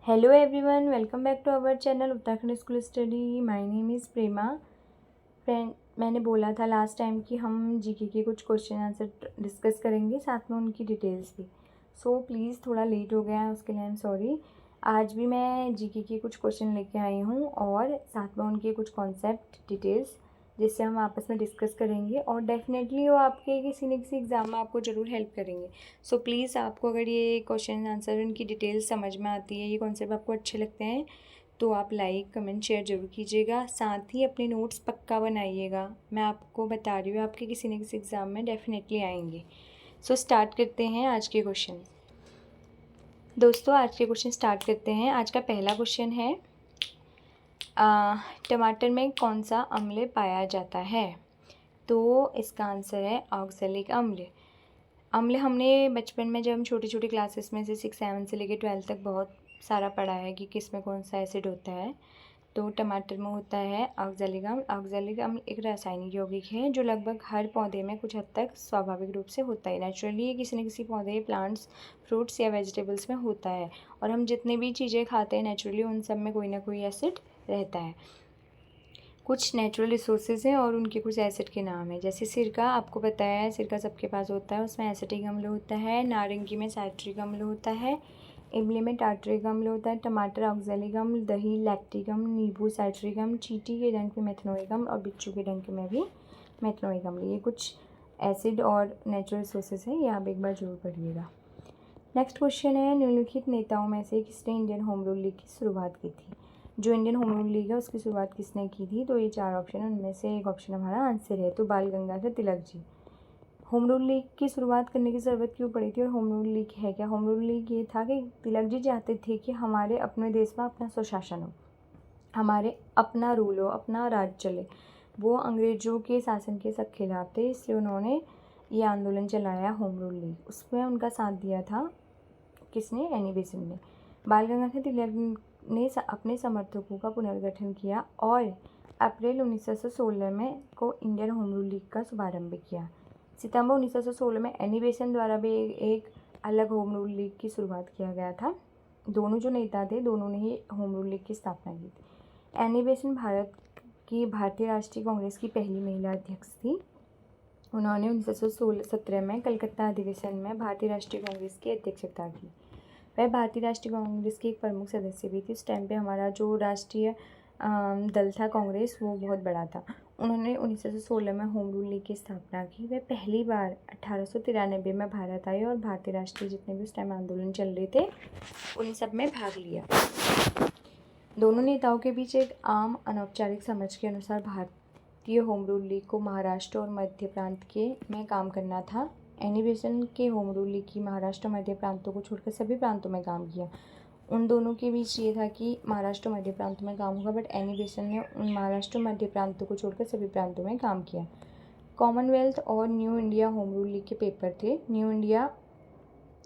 Hello everyone, welcome back to our channel Uttarakhand school study. My name is Prema. Friend, मैंने बोला था last time कि हम जीके के कुछ क्वेश्चन आंसर डिस्कस करेंगे, साथ में उनकी डिटेल्स भी। सो प्लीज़ थोड़ा लेट हो गया है, उसके लिए आई एम सॉरी। आज भी मैं जीके के कुछ क्वेश्चन लेके आई हूँ और साथ में उनके कुछ कॉन्सेप्ट डिटेल्स, जिससे हम आपस में डिस्कस करेंगे और डेफिनेटली वो आपके किसी न किसी एग्ज़ाम में आपको ज़रूर हेल्प करेंगे। सो प्लीज़ आपको अगर ये क्वेश्चन आंसर उनकी डिटेल्स समझ में आती है, ये कॉन्सेप्ट आपको अच्छे लगते हैं, तो आप लाइक कमेंट शेयर ज़रूर कीजिएगा। साथ ही अपने नोट्स पक्का बनाइएगा। मैं आपको बता रही हूँ, आपके किसी न किसी एग्ज़ाम में डेफिनेटली आएंगे। सो स्टार्ट करते हैं आज के क्वेश्चन। दोस्तों, आज के क्वेश्चन स्टार्ट करते हैं। आज का पहला क्वेश्चन है, टमाटर में कौन सा अम्ल पाया जाता है? तो इसका आंसर है ऑक्सैलिक अम्ल। अम्ल हमने बचपन में, जब हम छोटी छोटी क्लासेस में से 6-7 से लेकर 12 तक बहुत सारा पढ़ा है कि किस में कौन सा एसिड होता है। तो टमाटर में होता है ऑक्सैलिक अम्ल। ऑक्सैलिक अम्ल एक रासायनिक यौगिक है जो लगभग हर पौधे में कुछ हद तक स्वाभाविक रूप से होता है। नेचुरली ये किसी न किसी पौधे, प्लांट्स, फ्रूट्स या वेजिटेबल्स में होता है। और हम जितनी भी चीज़ें खाते हैं नेचुरली, उन सब में कोई ना कोई एसिड रहता है। कुछ नेचुरल रिसोर्सेज हैं और उनके कुछ एसिड के नाम हैं, जैसे सिरका। आपको पता है सिरका सबके पास होता है, उसमें एसिटिक अम्ल होता है। नारंगी में साइट्रिक अम्ल होता है। इमली में टार्टरिक अम्ल होता है। टमाटर ऑक्सैलिक अम्ल। दही लैक्टिक अम्ल। नींबू साइट्रिक अम्ल। चींटी के डंक में मेथनोइक अम्ल और बिच्छू के डंक में भी मेथनोइक अम्ल। ये कुछ एसिड और नेचुरल रिसोर्सेज हैं, ये आप एक बार जरूर पढ़िएगा। नेक्स्ट क्वेश्चन है, निम्नलिखित नेताओं में से किसने इंडियन होम रूल लीग की शुरुआत की थी? जो इंडियन होम रूल लीग है उसकी शुरुआत किसने की थी? तो ये 4 ऑप्शन है, उनमें से एक ऑप्शन हमारा आंसर है। तो बाल Gangadhar Tilak ji. Home rule league की शुरुआत करने की ज़रूरत क्यों पड़ी थी और होम रूल लीग है क्या? होम रूल लीग ये था कि तिलक जी चाहते थे कि हमारे अपने देश में अपना स्वशासन हो, हमारे अपना रूल हो, अपना राज चले। वो अंग्रेज़ों के शासन के सब खिलाफ थे, इसलिए उन्होंने ये आंदोलन चलाया होम रूल लीग। उसमें उनका साथ दिया था किसने? एनी बेसेंट ने। बाल गंगाधर तिलक ने अपने समर्थकों का पुनर्गठन किया और अप्रैल 1916 में को इंडियन होम रूल लीग का शुभारंभ किया। सितंबर 1916 में एनी बेसेंट द्वारा भी एक अलग होम रूल लीग की शुरुआत किया गया था। दोनों जो नेता थे, दोनों ने ही होम रूल लीग की स्थापना की थी। एनी बेसेंट भारत की भारतीय राष्ट्रीय कांग्रेस की पहली महिला अध्यक्ष थी। उन्होंने 1917 में कलकत्ता अधिवेशन में भारतीय राष्ट्रीय कांग्रेस की अध्यक्षता की। वह भारतीय राष्ट्रीय कांग्रेस की एक प्रमुख सदस्य भी थी। उस टाइम पे हमारा जो राष्ट्रीय दल था कांग्रेस, वो बहुत बड़ा था। उन्होंने 1916 में होम रूल लीग की स्थापना की। वह पहली बार 1893 में भारत आई और भारतीय राष्ट्रीय जितने भी उस टाइम आंदोलन चल रहे थे, उन सब में भाग लिया। दोनों नेताओं के बीच एक आम अनौपचारिक समझ के अनुसार भारतीय होम रूल लीग को महाराष्ट्र और मध्य प्रांत के में काम करना था। एनी बेसेंट के होम रूल लीग की महाराष्ट्र और मध्य प्रांतों को छोड़कर सभी प्रांतों में काम किया। उन दोनों के बीच ये था कि महाराष्ट्र और मध्य प्रांतों में काम होगा, बट एनी बेसेंट ने उन महाराष्ट्र और मध्य प्रांतों को छोड़कर सभी प्रांतों में काम किया। कॉमनवेल्थ और new India home rule league के पेपर थे। न्यू इंडिया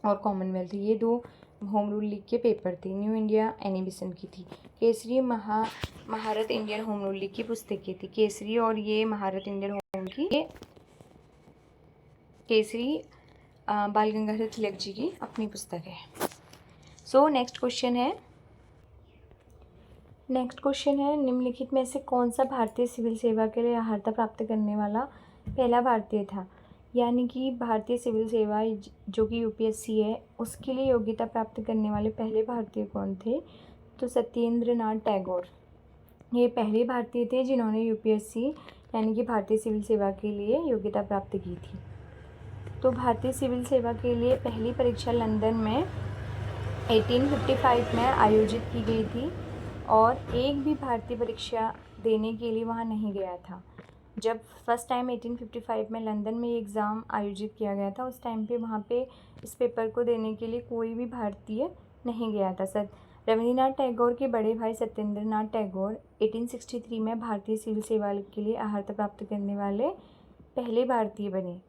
और कॉमनवेल्थ, ये 2 होम रूल लीग के पेपर थे। न्यू इंडिया एनी बेसेंट की थी। केसरी महारत इंडियन होम रूल लीग की पुस्तकें थी। केसरी और ये महारत इंडियन होम की, केसरी बाल गंगाधर तिलक जी की अपनी पुस्तक है। सो नेक्स्ट क्वेश्चन है, निम्नलिखित में से कौन सा भारतीय सिविल सेवा के लिए अर्हता प्राप्त करने वाला पहला भारतीय था? यानी कि भारतीय सिविल सेवा जो कि यूपीएससी है, उसके लिए योग्यता प्राप्त करने वाले पहले भारतीय कौन थे? तो सत्येंद्र नाथ टैगोर। ये पहले भारतीय थे जिन्होंने यूपीएससी यानी कि भारतीय सिविल सेवा के लिए योग्यता प्राप्त की थी। तो भारतीय सिविल सेवा के लिए पहली परीक्षा लंदन में 1855 में आयोजित की गई थी और एक भी भारतीय परीक्षा देने के लिए वहाँ नहीं गया था। जब फर्स्ट टाइम 1855 में लंदन में ये एग्ज़ाम आयोजित किया गया था, उस टाइम पे वहाँ पे इस पेपर को देने के लिए कोई भी भारतीय नहीं गया था। रविंद्रनाथ टैगोर के बड़े भाई सत्येंद्र नाथ टैगोर 1863 में भारतीय सिविल सेवा के लिए अर्हता प्राप्त करने वाले पहले भारतीय बने।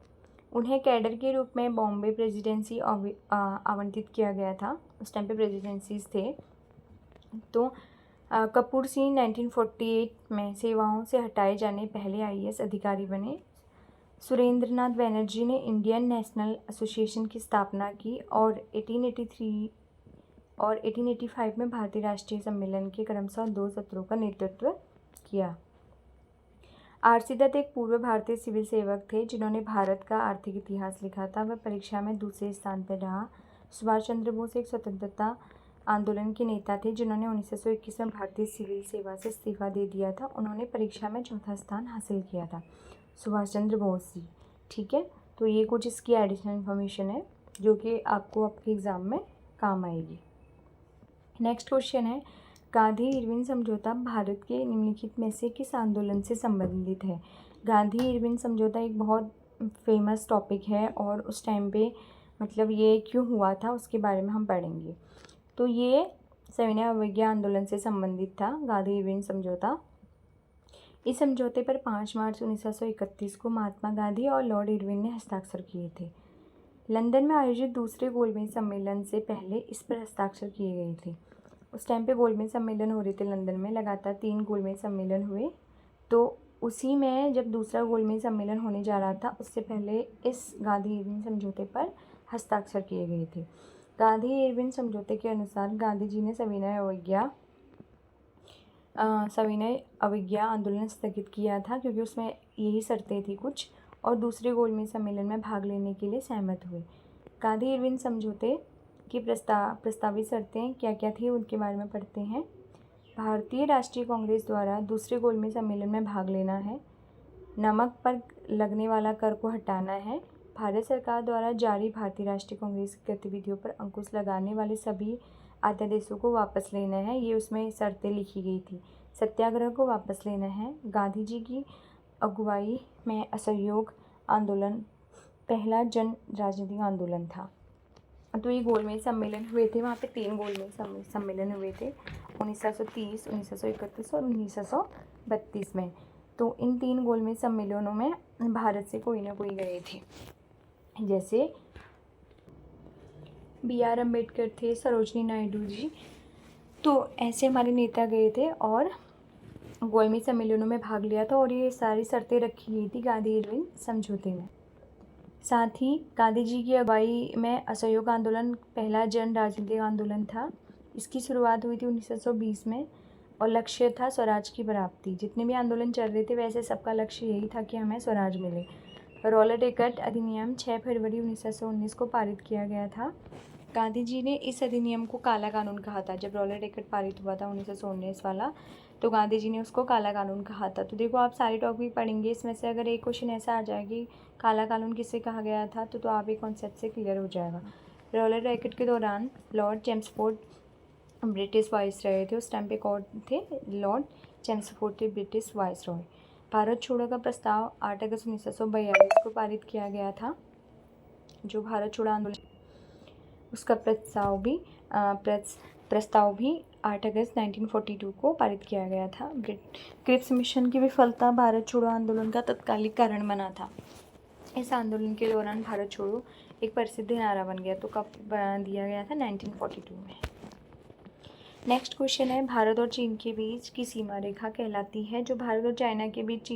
उन्हें कैडर के रूप में बॉम्बे प्रेसिडेंसी आवंटित किया गया था। उस टाइम पे प्रेसिडेंसीज थे। तो कपूर सिंह 1948 में सेवाओं से हटाए जाने पहले आईएएस अधिकारी बने। सुरेंद्रनाथ बनर्जी ने इंडियन नेशनल एसोसिएशन की स्थापना की और 1883 और 1885 में भारतीय राष्ट्रीय सम्मेलन के क्रमशः 2 सत्रों का नेतृत्व किया। आर.सी. दत्त एक पूर्व भारतीय सिविल सेवक थे जिन्होंने भारत का आर्थिक इतिहास लिखा था। वह परीक्षा में दूसरे स्थान पर रहा। सुभाष चंद्र बोस एक स्वतंत्रता आंदोलन के नेता थे जिन्होंने 1921 में भारतीय सिविल सेवा से इस्तीफा दे दिया था। उन्होंने परीक्षा में चौथा स्थान हासिल किया था। सुभाष चंद्र बोस जी, ठीक है। तो ये कुछ इसकी एडिशनल इन्फॉर्मेशन है जो कि आपको आपके एग्ज़ाम में काम आएगी। नेक्स्ट क्वेश्चन है, गांधी इरविन समझौता भारत के निम्नलिखित में से किस आंदोलन से संबंधित है? गांधी इरविन समझौता एक बहुत फेमस टॉपिक है और उस टाइम पे मतलब ये क्यों हुआ था उसके बारे में हम पढ़ेंगे। तो ये सविनय अवज्ञा आंदोलन से संबंधित था, गांधी इरविन समझौता। इस समझौते पर 5 मार्च 1931 को महात्मा गांधी और लॉर्ड इरविन ने हस्ताक्षर किए थे। लंदन में आयोजित दूसरे गोलमेज सम्मेलन से पहले इस पर हस्ताक्षर किए गए थे। उस टाइम पे गोलमेज सम्मेलन हो रहे थे लंदन में, लगातार 3 गोलमेज सम्मेलन हुए। तो उसी में जब दूसरा गोलमेज सम्मेलन होने जा रहा था उससे पहले इस गांधी इरविन समझौते पर हस्ताक्षर किए गए थे। गांधी इरविन समझौते के अनुसार गांधी जी ने सविनय अवज्ञा आंदोलन स्थगित किया था क्योंकि उसमें यही शर्तें थी कुछ, और दूसरे गोलमेज सम्मेलन में भाग लेने के लिए सहमत हुए। गांधी इरविन समझौते की प्रस्तावित शर्तें क्या क्या थी उनके बारे में पढ़ते हैं। भारतीय राष्ट्रीय कांग्रेस द्वारा दूसरे गोलमेज सम्मेलन में भाग लेना है। नमक पर लगने वाला कर को हटाना है। भारत सरकार द्वारा जारी भारतीय राष्ट्रीय कांग्रेस की गतिविधियों पर अंकुश लगाने वाले सभी अध्यादेशों को वापस लेना है। ये उसमें शर्तें लिखी गई थी। सत्याग्रह को वापस लेना है। गांधी जी की अगुवाई में असहयोग आंदोलन पहला जन राजनीतिक आंदोलन था। तो ये गोलमेज सम्मेलन हुए थे, वहाँ पे 3 गोलमेज सम्मेलन हुए थे 1930, 1931 और 1932 में। तो इन 3 गोलमेज सम्मेलनों में भारत से कोई ना कोई गए थे, जैसे B.R. अम्बेडकर थे, सरोजनी नायडू जी। तो ऐसे हमारे नेता गए थे और गोलमेज सम्मेलनों में भाग लिया था और ये सारी शर्तें रखी गई थी गांधी इरविन समझौते में। साथ ही गांधी जी की अगुवाई में असहयोग आंदोलन पहला जन राजनीतिक आंदोलन था। इसकी शुरुआत हुई थी 1920 में और लक्ष्य था स्वराज की प्राप्ति। जितने भी आंदोलन चल रहे थे वैसे सबका लक्ष्य यही था कि हमें स्वराज मिले। रॉलेट एक्ट अधिनियम 6 फरवरी 1919 को पारित किया गया था। गांधी जी ने इस अधिनियम को काला कानून कहा था। जब रॉलेट एक्ट पारित हुआ था 1919 वाला, तो गांधी जी ने उसको काला कानून कहा था। तो देखो आप सारे टॉपिक पढ़ेंगे, इसमें से अगर एक क्वेश्चन ऐसा आ जाए कि काला कानून किसे कहा गया था तो आप एक कॉन्सेप्ट से क्लियर हो जाएगा। रॉलेट एक्ट के दौरान लॉर्ड चैम्सफोर्ड ब्रिटिश वाइसरॉय थे। उस टाइम पे कौन थे? लॉर्ड चैम्सफोर्ड थे, ब्रिटिश वाइसरॉय। भारत छोड़ो का प्रस्ताव 8 अगस्त 1942 को पारित किया गया था। जो भारत छोड़ो आंदोलन उसका प्रस्ताव भी 8 अगस्त 1942 को पारित किया गया था। क्रिप्स मिशन की विफलता भारत छोड़ो आंदोलन का तत्कालिक कारण बना था। इस आंदोलन के दौरान भारत छोड़ो एक प्रसिद्ध नारा बन गया। तो कब दिया गया था? 1942 में। नेक्स्ट क्वेश्चन है, भारत और चीन के बीच की सीमा रेखा कहलाती है? जो भारत और चाइना के बीच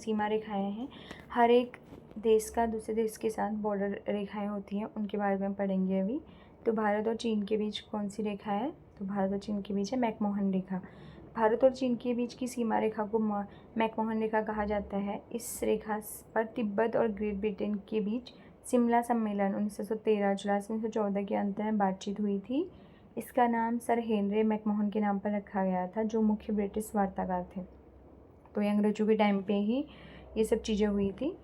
सीमा रेखाएँ हैं, हर एक देश का दूसरे देश के साथ बॉर्डर रेखाएं होती हैं, उनके बारे में पढ़ेंगे अभी। तो भारत और चीन के बीच कौन सी रेखा है? तो भारत और चीन के बीच है मैकमोहन रेखा। भारत और चीन के बीच की सीमा रेखा को मैकमोहन रेखा कहा जाता है। इस रेखा पर तिब्बत और ग्रेट ब्रिटेन के बीच शिमला सम्मेलन 1913 जुलाई 1914 के अंत में बातचीत हुई थी। इसका नाम सर हेनरी मैकमोहन के नाम पर रखा गया था, जो मुख्य ब्रिटिश वार्ताकार थे। तो ये अंग्रेजों के टाइम पे ही ये सब चीज़ें हुई थी।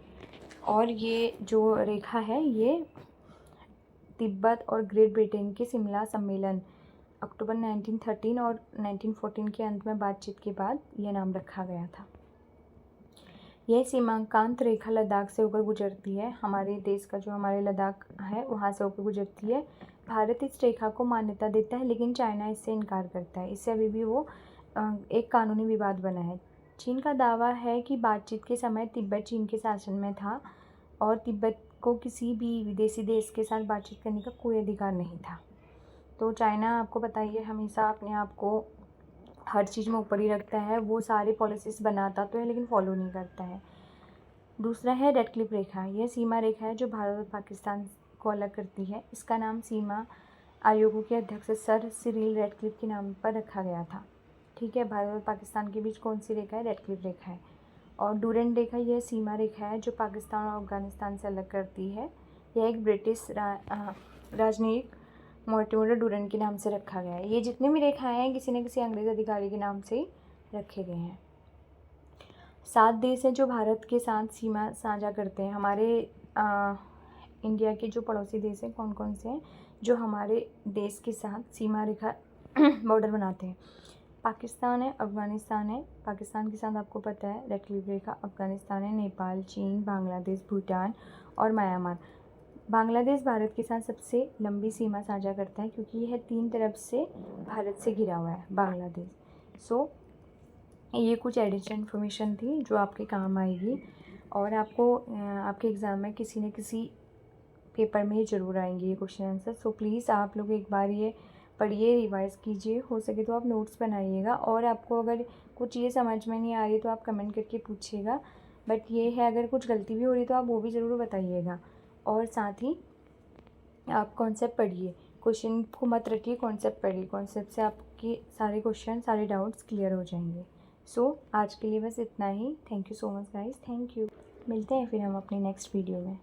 और ये जो रेखा है ये तिब्बत और ग्रेट ब्रिटेन के शिमला सम्मेलन अक्टूबर 1913 और 1914 के अंत में बातचीत के बाद यह नाम रखा गया था। यह सीमांकांत रेखा लद्दाख से होकर गुजरती है। हमारे देश का जो हमारे लद्दाख है वहाँ से होकर गुजरती है। भारत इस रेखा को मान्यता देता है लेकिन चाइना इससे इनकार करता है। इससे अभी भी वो एक कानूनी विवाद बना है। चीन का दावा है कि बातचीत के समय तिब्बत चीन के शासन में था और तिब्बत को किसी भी विदेशी देश के साथ बातचीत करने का कोई अधिकार नहीं था। तो चाइना आपको पता ही है हमेशा अपने आप को हर चीज़ में ऊपर ही रखता है। वो सारे पॉलिसीज़ बनाता तो है लेकिन फॉलो नहीं करता है। दूसरा है रेडक्लिफ रेखा। यह सीमा रेखा है जो भारत और पाकिस्तान को अलग करती है। इसका नाम सीमा आयोगों के अध्यक्ष सर सिरिल रेडक्लिफ के नाम पर रखा गया था। ठीक है, भारत और पाकिस्तान के बीच कौन सी रेखा है? रेडक्लिफ रेखा है। और डूरेंट रेखा यह सीमा रेखा है जो पाकिस्तान और अफगानिस्तान से अलग करती है। यह एक ब्रिटिश राजनयिक मोर्टिमर डूरेंट के नाम से रखा गया है। ये जितने भी रेखाएं हैं किसी न किसी अंग्रेज़ अधिकारी के नाम से ही रखे गए हैं। 7 देश हैं जो भारत के साथ सीमा साझा करते हैं। हमारे इंडिया के जो पड़ोसी देश हैं कौन कौन से हैं जो हमारे देश के साथ सीमा रेखा बॉर्डर बनाते हैं? पाकिस्तान है, अफ़गानिस्तान है। पाकिस्तान के साथ आपको पता है रेडक्लिफ रेखा। अफ़गानिस्तान है, नेपाल, चीन, बांग्लादेश, भूटान और म्यांमार। बांग्लादेश भारत के साथ सबसे लंबी सीमा साझा करता है क्योंकि यह 3 तरफ से भारत से घिरा हुआ है बांग्लादेश। ये कुछ एडिशनल इन्फॉर्मेशन थी जो आपके काम आएगी और आपको आपके एग्ज़ाम में किसी न किसी पेपर में ज़रूर आएंगे ये क्वेश्चन आंसर। सो प्लीज़ आप लोग एक बार ये पढ़िए, रिवाइज़ कीजिए, हो सके तो आप नोट्स बनाइएगा और आपको अगर कुछ चीज़ें समझ में नहीं आ रही तो आप कमेंट करके पूछिएगा। बट ये है अगर कुछ गलती भी हो रही तो आप वो भी ज़रूर बताइएगा। और साथ ही आप कॉन्सेप्ट पढ़िए, क्वेश्चन को मत रखिए, कॉन्सेप्ट पढ़िए। कॉन्सेप्ट से आपके सारे क्वेश्चन, सारे डाउट्स क्लियर हो जाएंगे। सो आज के लिए बस इतना ही। Thank you so much guys, thank you. मिलते हैं फिर हम अपनी नेक्स्ट वीडियो में।